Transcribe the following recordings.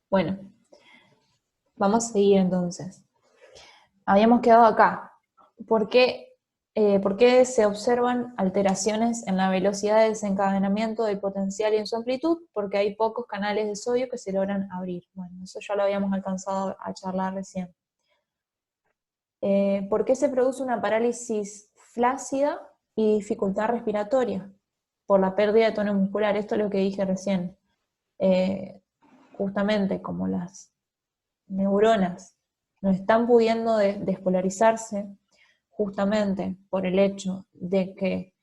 Bueno, vamos a seguir entonces. Habíamos quedado acá. ¿Por qué, ¿Por qué se observan alteraciones en la velocidad de desencadenamiento del potencial y en su amplitud? Porque hay pocos canales de sodio que se logran abrir. Bueno, eso ya lo habíamos alcanzado a charlar recién. ¿Por qué se produce una parálisis flácida y dificultad respiratoria? Por la pérdida de tono muscular. Esto es lo que dije recién. Eh, Justamente como las neuronas no están pudiendo despolarizarse, justamente por el hecho de que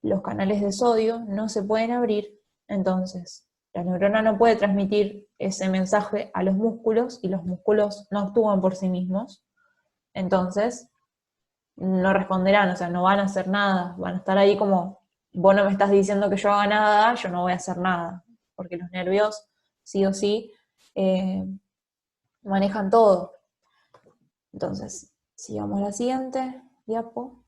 los canales de sodio no se pueden abrir, entonces la neurona no puede transmitir ese mensaje a los músculos y los músculos no actúan por sí mismos, entonces no responderán, o sea, no van a hacer nada, van a estar ahí como, vos no me estás diciendo que yo haga nada, yo no voy a hacer nada, porque los nervios sí o sí eh, manejan todo. Entonces, sigamos la siguiente diapo.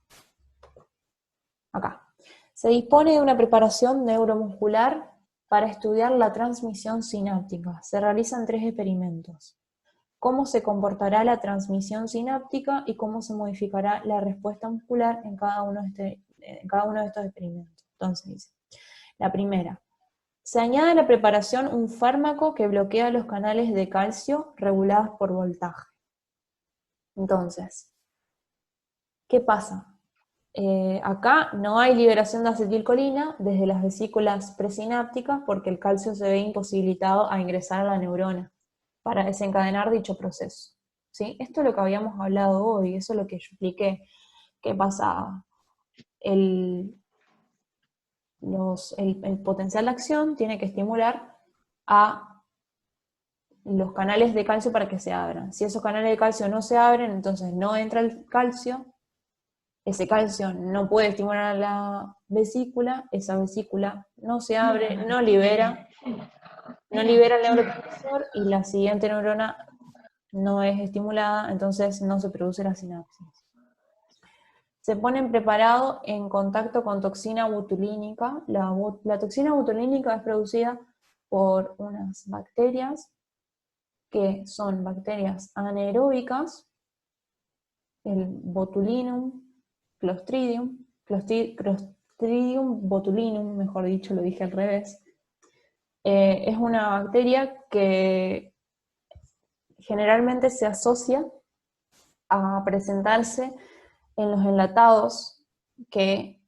Acá. Se dispone de una preparación neuromuscular para estudiar la transmisión sináptica. Se realizan 3 experimentos. Cómo se comportará la transmisión sináptica y cómo se modificará la respuesta muscular en cada uno de estos experimentos. Entonces dice, la primera, se añade a la preparación un fármaco que bloquea los canales de calcio regulados por voltaje. Entonces, ¿qué pasa? Acá no hay liberación de acetilcolina desde las vesículas presinápticas porque el calcio se ve imposibilitado a ingresar a la neurona para desencadenar dicho proceso. ¿Sí? Esto es lo que habíamos hablado hoy, eso es lo que yo expliqué. ¿Qué pasa? El, el potencial de acción tiene que estimular a los canales de calcio para que se abran. Si esos canales de calcio no se abren, entonces no entra el calcio, ese calcio no puede estimular a la vesícula, esa vesícula no se abre, no libera el neurotransmisor y la siguiente neurona no es estimulada, entonces no se produce la sinapsis. Se ponen preparados en contacto con toxina botulínica. La toxina botulínica es producida por unas bacterias que son bacterias anaeróbicas, el botulinum, Clostridium botulinum, mejor dicho, lo dije al revés. Es una bacteria que generalmente se asocia a presentarse en los enlatados que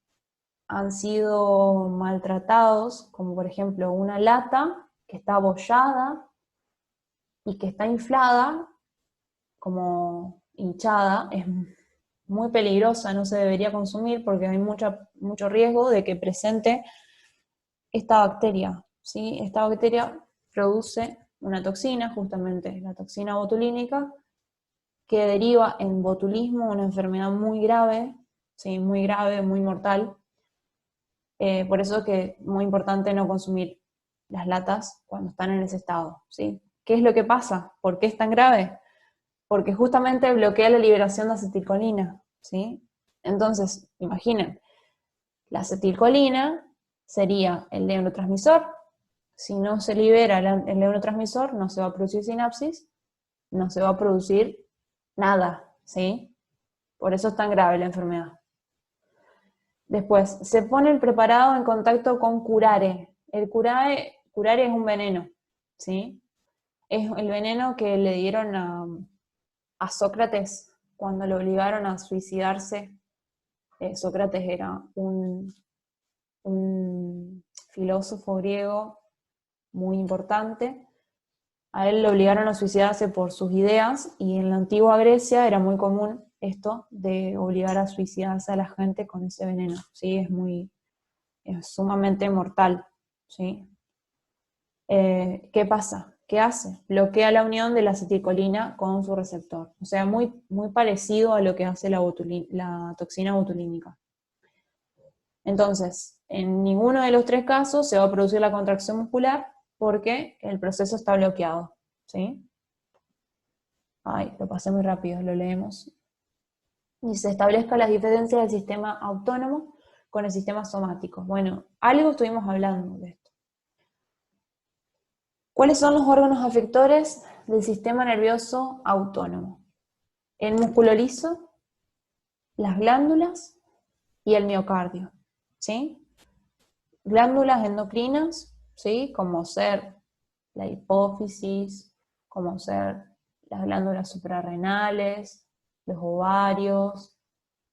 han sido maltratados, como por ejemplo una lata que está abollada y que está inflada, como hinchada, es muy peligrosa, no se debería consumir porque hay mucho riesgo de que presente esta bacteria. ¿Sí? Esta bacteria produce una toxina, justamente la toxina botulínica, que deriva en botulismo, una enfermedad muy grave, ¿sí? Muy grave, muy mortal. Por eso es que es muy importante no consumir las latas cuando están en ese estado. ¿Sí? ¿Qué es lo que pasa? ¿Por qué es tan grave? Porque justamente bloquea la liberación de acetilcolina, ¿sí? Entonces, imaginen, la acetilcolina sería el neurotransmisor. Si no se libera el neurotransmisor, no se va a producir sinapsis, no se va a producir nada, ¿sí? Por eso es tan grave la enfermedad. Después, se pone el preparado en contacto con curare. El curare es un veneno, ¿sí? Es el veneno que le dieron a Sócrates cuando lo obligaron a suicidarse. Sócrates era un filósofo griego muy importante. A él lo obligaron a suicidarse por sus ideas y en la antigua Grecia era muy común esto de obligar a suicidarse a la gente con ese veneno, ¿sí? Es sumamente mortal, ¿sí? ¿Qué pasa? ¿Qué hace? Bloquea la unión de la acetilcolina con su receptor. O sea, muy parecido a lo que hace la toxina botulínica. Entonces, en ninguno de los 3 casos se va a producir la contracción muscular porque el proceso está bloqueado, ¿sí? Ay, lo pasé muy rápido, lo leemos. Y se establezca las diferencias del sistema autónomo con el sistema somático. Bueno, algo estuvimos hablando de esto. ¿Cuáles son los órganos afectores del sistema nervioso autónomo? El músculo liso, las glándulas y el miocardio, ¿sí? Glándulas endocrinas, ¿sí? Como ser la hipófisis, como ser las glándulas suprarrenales, los ovarios,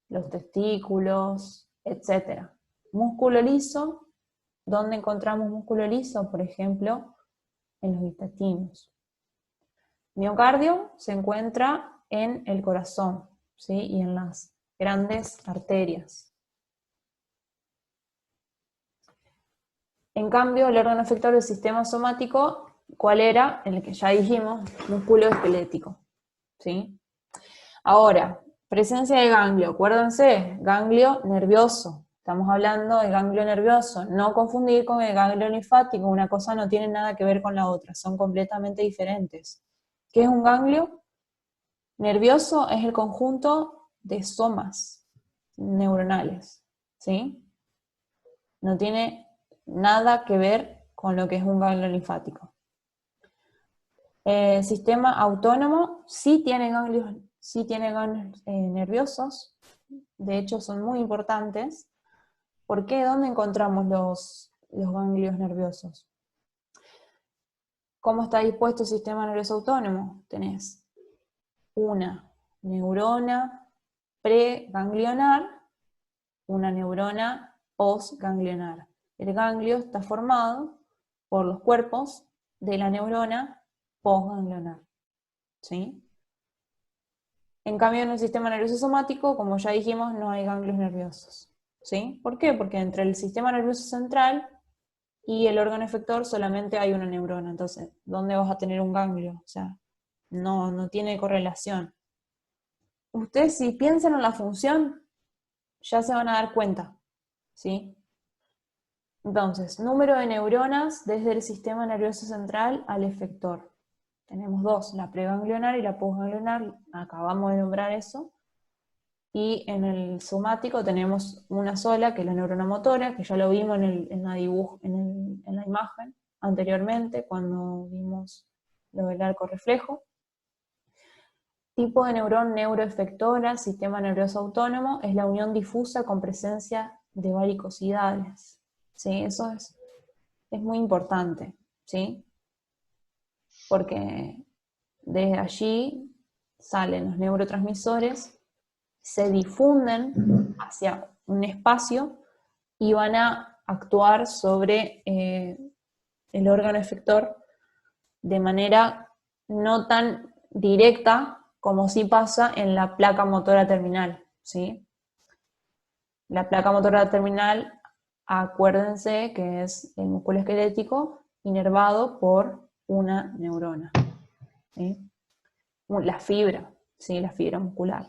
los testículos, etc. Músculo liso, ¿dónde encontramos músculo liso? Por ejemplo, en los intestinos. Miocardio se encuentra en el corazón, ¿sí? Y en las grandes arterias. En cambio, el órgano efector del sistema somático, ¿cuál era? El que ya dijimos, músculo esquelético, ¿sí? Ahora, presencia de ganglio, acuérdense, ganglio nervioso. Estamos hablando de ganglio nervioso, no confundir con el ganglio linfático, una cosa no tiene nada que ver con la otra, son completamente diferentes. ¿Qué es un ganglio? Nervioso es el conjunto de somas neuronales, ¿sí? No tiene nada que ver con lo que es un ganglio linfático. El sistema autónomo sí tiene ganglios nerviosos, de hecho son muy importantes. ¿Por qué? ¿Dónde encontramos los ganglios nerviosos? ¿Cómo está dispuesto el sistema nervioso autónomo? Tenés una neurona preganglionar, una neurona postganglionar. El ganglio está formado por los cuerpos de la neurona postganglionar, ¿sí? En cambio, en el sistema nervioso somático, como ya dijimos, no hay ganglios nerviosos, ¿sí? ¿Por qué? Porque entre el sistema nervioso central y el órgano efector solamente hay una neurona. Entonces, ¿dónde vas a tener un ganglio? O sea, no tiene correlación. Ustedes, si piensan en la función, ya se van a dar cuenta, ¿sí? Entonces, número de neuronas desde el sistema nervioso central al efector. Tenemos dos, la preganglionar y la postganglionar, acabamos de nombrar eso. Y en el somático tenemos una sola, que es la neurona motora, que ya lo vimos en la imagen anteriormente, cuando vimos lo del arco reflejo. Tipo de neurón neuroefectora, sistema nervioso autónomo, es la unión difusa con presencia de varicosidades. ¿Sí? Eso es muy importante, ¿sí? Porque desde allí salen los neurotransmisores, se difunden hacia un espacio y van a actuar sobre el órgano efector de manera no tan directa como sí pasa en la placa motora terminal, ¿sí? La placa motora terminal, acuérdense que es el músculo esquelético inervado por una neurona, ¿sí? La fibra, ¿sí? La fibra muscular.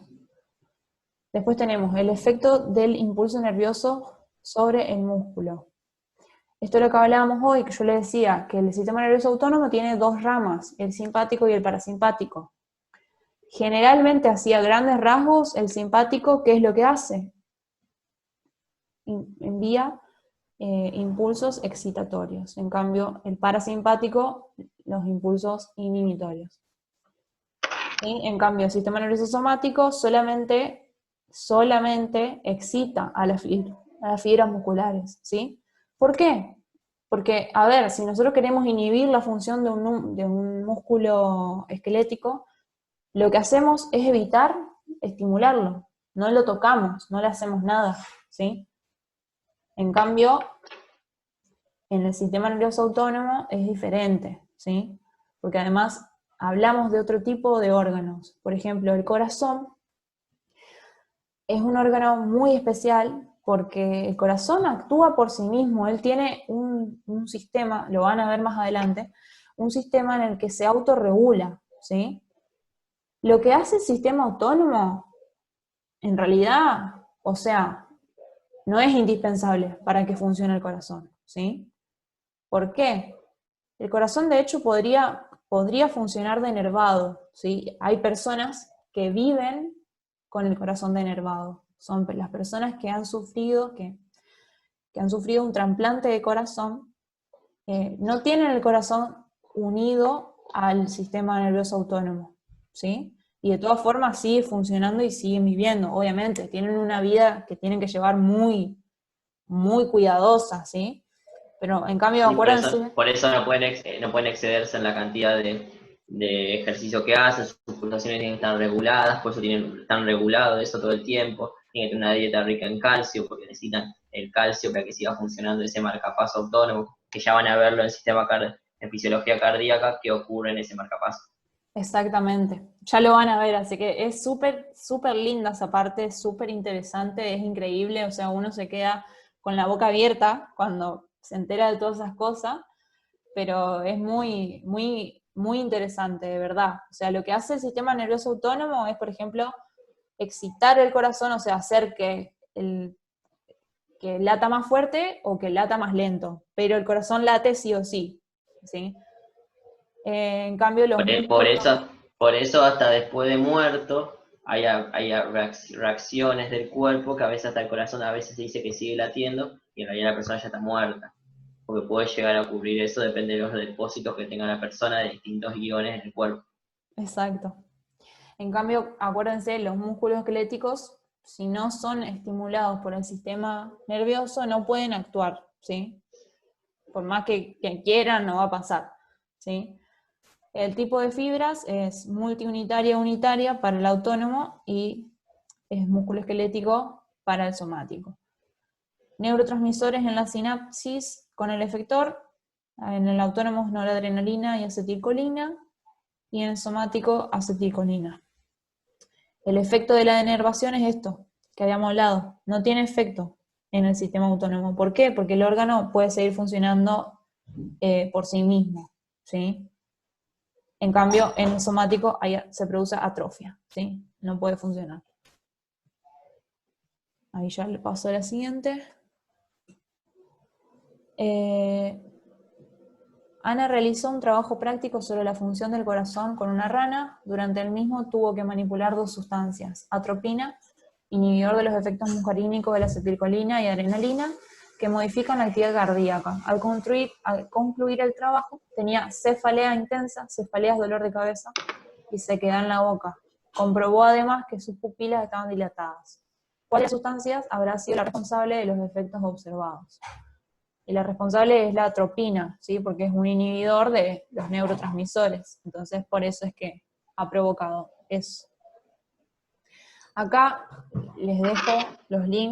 Después tenemos el efecto del impulso nervioso sobre el músculo. Esto es lo que hablábamos hoy, que yo les decía que el sistema nervioso autónomo tiene dos ramas, el simpático y el parasimpático. Generalmente, así a grandes rasgos, el simpático, ¿qué es lo que hace? Envía impulsos excitatorios. En cambio, el parasimpático, los impulsos inhibitorios. ¿Sí? En cambio, el sistema nervioso somático solamente excita a las fibras musculares, ¿sí? ¿Por qué? Porque, a ver, si nosotros queremos inhibir la función de un músculo esquelético, lo que hacemos es evitar estimularlo, no lo tocamos, no le hacemos nada, ¿sí? En cambio, en el sistema nervioso autónomo es diferente, ¿sí? Porque además hablamos de otro tipo de órganos. Por ejemplo, el corazón es un órgano muy especial porque el corazón actúa por sí mismo, él tiene un sistema, lo van a ver más adelante, un sistema en el que se autorregula, ¿sí? Lo que hace el sistema autónomo, en realidad, o sea, no es indispensable para que funcione el corazón, ¿sí? ¿Por qué? El corazón, de hecho, podría funcionar denervado, ¿sí? Hay personas que viven con el corazón denervado. Son las personas que han sufrido un trasplante de corazón, no tienen el corazón unido al sistema nervioso autónomo, ¿sí? Y de todas formas sigue funcionando y siguen viviendo, obviamente, tienen una vida que tienen que llevar muy, muy cuidadosa, ¿sí? Pero en cambio, Sí, acuérdense, por eso no pueden excederse en la cantidad de ejercicio que hacen, sus pulsaciones tienen que estar reguladas, por eso están regulados eso todo el tiempo, tienen que tener una dieta rica en calcio, porque necesitan el calcio para que siga funcionando ese marcapaso autónomo, que ya van a verlo en fisiología cardíaca, que ocurre en ese marcapaso. exactamente, ya lo van a ver, así que es súper, súper linda esa parte, es súper interesante, es increíble, o sea, uno se queda con la boca abierta cuando se entera de todas esas cosas, pero es muy, muy, muy interesante, de verdad. O sea, lo que hace el sistema nervioso autónomo es, por ejemplo, excitar el corazón, o sea, hacer que lata más fuerte o que lata más lento, pero el corazón late sí o sí, ¿sí? En cambio, los Por, e- por músculos, eso, por eso hasta después de muerto hay reacciones del cuerpo que a veces hasta el corazón a veces se dice que sigue latiendo y en realidad la persona ya está muerta. Porque puede llegar a ocurrir eso, depende de los depósitos que tenga la persona de distintos iones en el cuerpo. exacto. En cambio, acuérdense, los músculos esqueléticos, si no son estimulados por el sistema nervioso, no pueden actuar, ¿sí? Por más que quieran, no va a pasar, ¿sí? El tipo de fibras es multiunitaria unitaria para el autónomo y es músculo esquelético para el somático. Neurotransmisores en la sinapsis con el efector, en el autónomo es noradrenalina y acetilcolina, y en el somático acetilcolina. El efecto de la denervación es esto, que habíamos hablado, no tiene efecto en el sistema autónomo. ¿Por qué? Porque el órgano puede seguir funcionando por sí mismo, ¿sí? En cambio, en el somático se produce atrofia, ¿sí? No puede funcionar. Ahí ya le paso a la siguiente. Eh, Ana realizó un trabajo práctico sobre la función del corazón con una rana. Durante el mismo tuvo que manipular dos sustancias, atropina, inhibidor de los efectos muscarínicos de la acetilcolina y adrenalina, que modifican la actividad cardíaca. Al concluir el trabajo, tenía cefalea intensa, cefaleas, dolor de cabeza, y sequedad en la boca. Comprobó además que sus pupilas estaban dilatadas. ¿Cuál de las sustancias habrá sido la responsable de los efectos observados? Y la responsable es la atropina, ¿sí? Porque es un inhibidor de los neurotransmisores. Entonces, por eso es que ha provocado eso. Acá les dejo los links